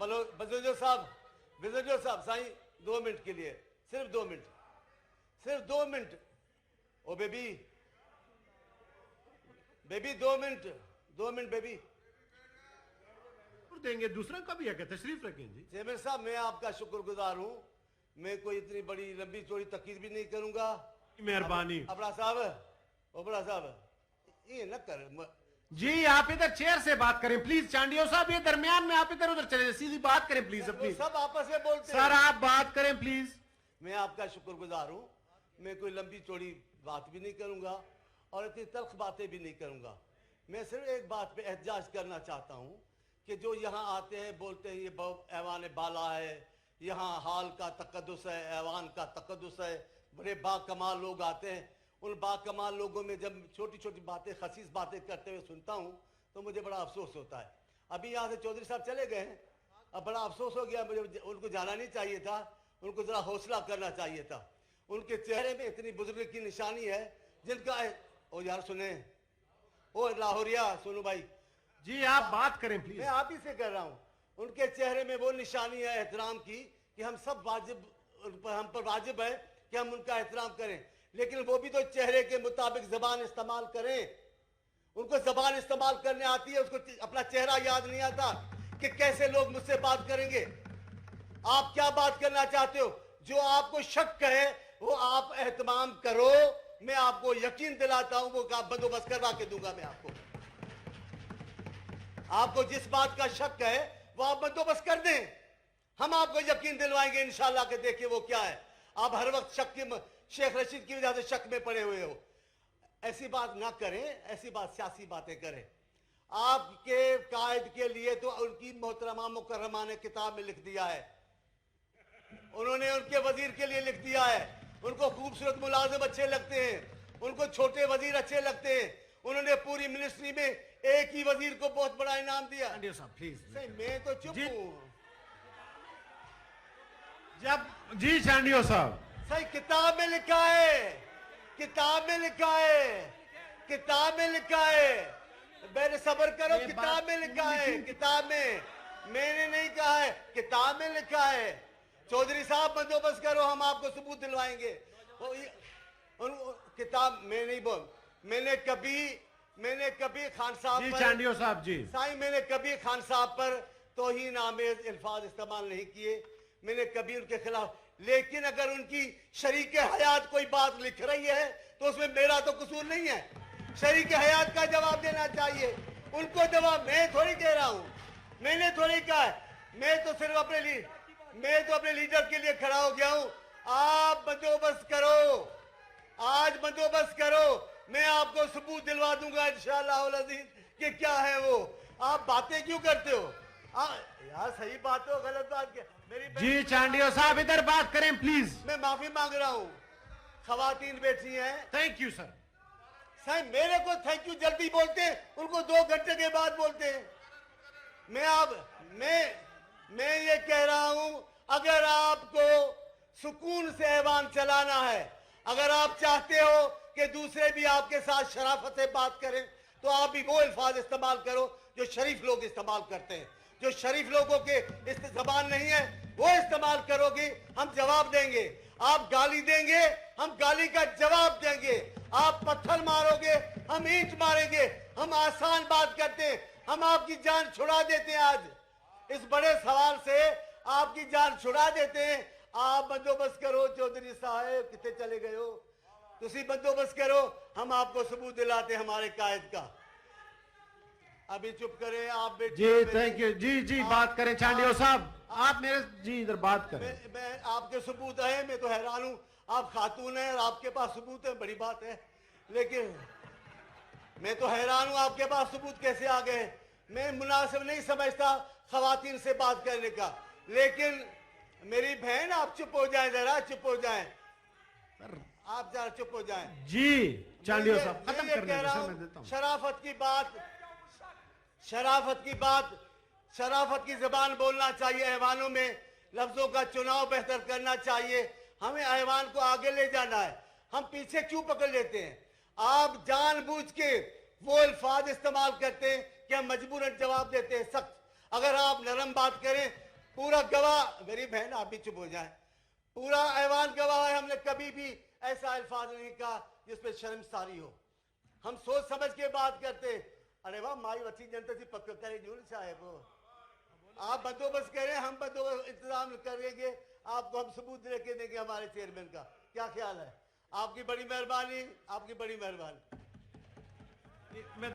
विजय साहब साईं 2 मिनट के लिए, सिर्फ 2 मिनट, सिर्फ 2 मिनट। ओ बेबी 2 मिनट, 2 मिनट बेबी देंगे। दूसरा का भी है, तशरीफ रखें जी। चेयरमैन साहब मैं आपका शुक्रगुजार हूं, मैं कोई इतनी बड़ी लंबी चौड़ी तकीर भी नहीं करूंगा। मेहरबानी। अबड़ा साहब ये न कर जी, आप इधर चेयर से बात करें प्लीज। चांडियो साहब ये दरमियान में आप इधर उधर चले, सीधी बात करें प्लीज अपनी। सब आपस में बोलते हैं। सर आप बात करें प्लीज। मैं आपका शुक्रगुजार हूं, मैं कोई लंबी चौड़ी बात भी नहीं करूंगा और इतनी तल्ख बातें भी नहीं करूंगा। मैं सिर्फ एक बात पे एहतजाज करना चाहता हूं कि जो यहाँ आते हैं बोलते हैं ये ऐवान बाला है, यहाँ हाल का तकद्दुस है, ऐवान का तकद्दुस है, बड़े बाकमाल लोग आते हैं। उन बाकमाल लोगों में जब छोटी छोटी बातें, खसीस बातें करते हुए सुनता हूँ तो मुझे बड़ा अफसोस होता है। अभी यहाँ से चौधरी साहब चले गए हैं, अब बड़ा अफसोस हो गया मुझे। उनको जाना नहीं चाहिए था, उनको जरा हौसला करना चाहिए था। उनके चेहरे में इतनी बुजुर्ग की निशानी है जिनका ओ यार सुने, ओ लाहौरिया सुनो भाई जी, आप बात करें प्लीज। मैं आप ही से कर रहा हूँ। उनके चेहरे में वो निशानी है एहतराम की कि हम सब वाजिब, हम पर वाजिब है कि हम उनका एहतराम करें, लेकिन वो भी तो चेहरे के मुताबिक जबान इस्तेमाल करें। उनको जबान इस्तेमाल करने आती है, उसको अपना चेहरा याद नहीं आता कि कैसे लोग मुझसे बात करेंगे। आप क्या बात करना चाहते हो? जो आपको शक है वो आप एहतमाम करो, मैं आपको यकीन दिलाता हूं वो का बंदोबस्त करवा के दूंगा। मैं आपको जिस बात का शक है वो आप बंदोबस्त कर दें, हम आपको यकीन दिलवाएंगे इंशाल्लाह के। देखिए वो क्या है, आप हर वक्त शक की, शेख रशीद की वजह से शक में पड़े हुए हो। ऐसी बात ना करें, ऐसी बात सियासी बातें करें। आपके कायद के लिए तो उनकी मोहतरमा मुकर्रमा ने किताब में लिख दिया है, उन्होंने उनके वजीर के लिए लिख दिया है। उनको खूबसूरत मुलाजिम अच्छे लगते हैं, उनको छोटे वजीर अच्छे लगते हैं। उन्होंने पूरी मिनिस्ट्री में एक ही वजीर को बहुत बड़ा इनाम दिया। प्लीज मैं तो चुप हूं। जब जी चांडियो साहब सही किताब में लिखा है, किताब में लिखा है, किताब में लिखा है। मैंने सब्र करो, किताब में लिखा है, किताब में, मैंने नहीं कहा है, किताब में लिखा है। चौधरी साहब बंदोबस्त करो, हम आपको सबूत दिलवाएंगे। किताब में नहीं बोल, मैंने कभी खान साहब पर, चांडियो साहब जी साईं मैंने कभी खान साहब पर तौहीन आमेज अल्फाज इस्तेमाल नहीं किए, मैंने कभी उनके खिलाफ। लेकिन अगर उनकी शरीक हयात कोई बात लिख रही है तो उसमें मेरा तो कसूर नहीं है। शरीक हयात का जवाब देना चाहिए, उनको जवाब मैं थोड़ी दे रहा हूं, मैंने थोड़ी कहा है। मैं तो सिर्फ अपने लीडर के लिए खड़ा हो गया हूं। आप बंदोबस्त करो, आज बंदोबस्त करो, मैं आपको सबूत दिलवा दूंगा इंशाअल्लाह अज़ीज़ कि क्या है वो। आप बातें क्यों करते हो? यार सही बात हो, गलत बात क्या? मेरी जी चांडियो साहब इधर बात करें प्लीज। मैं माफी मांग रहा हूँ, खवातीन बैठी हैं। Thank you sir. साहब मेरे को थैंक यू जल्दी बोलते हैं, उनको 2 घंटे के बाद बोलते हैं। मैं ये कह रहा हूं, अगर आपको सुकून से ऐवान चलाना है, अगर आप चाहते हो कि दूसरे भी आपके साथ शराफत से बात करें, तो आप भी वो अल्फाज इस्तेमाल करो जो शरीफ लोग इस्तेमाल करते हैं। जो शरीफ लोगों के जबान नहीं है वो इस्तेमाल करोगे, हम जवाब देंगे। आप गाली देंगे, हम गाली का जवाब देंगे। आप पत्थर मारोगे, हम ईंट मारेंगे। हम आसान बात करते हैं, हम आपकी जान छुड़ा देते हैं। आज इस बड़े सवाल से आपकी जान छुड़ा देते हैं। आप बंदोबस्त करो, चौधरी साहब कितने चले गए हो, तुसी बंदोबस्त करो, हम आपको सबूत दिलाते हमारे कायद का। अभी चुप करें आप बेटे। जी थैंक यू। जी बात करें चांडियो साहब, आप मेरे जी इधर बात करें। मैं आपके सबूत है, मैं तो हैरान हूं। आप खातून हैं और आपके पास सबूत है, बड़ी बात है, लेकिन मैं तो हैरान हूं आपके पास सबूत कैसे आ गए। मैं मुनासिब नहीं समझता खवातीन से बात करने का, लेकिन मेरी बहन आप चुप हो जाएं, जरा चुप हो जाएं, आप जरा चुप हो जाएं। जी चांडियो साहब खत्म मैं करने कह रहा मैं देता हूं, हूं। शराफत की जबान बोलना चाहिए। ऐवानों में लफ्जों का चुनाव बेहतर करना चाहिए। हमें ऐवान को आगे ले जाना है, हम पीछे क्यों पकड़ लेते हैं? आप जानबूझ के वो अल्फाज इस्तेमाल करते हैं कि हम मजबूरन जवाब देते हैं सख्त। अगर आप नरम बात करें पूरा गवाह, मेरी बहन आप भी चुप हो जाए, पूरा ऐवान गवाह है, हमने कभी भी ऐसा अल्फाज नहीं कहा जिसपे शर्मसारी हो। हम सोच समझ के बात करते। अरे वाह, माई वसी जनता से पक्का करे जूल साहेब, आप बंदोबस्त करें, हम बंदोबस्त इंतजाम करेंगे, आपको हम सबूत लेके देंगे हमारे चेयरमैन का। क्या ख्याल है? आपकी बड़ी मेहरबानी, आपकी बड़ी मेहरबानी। मैं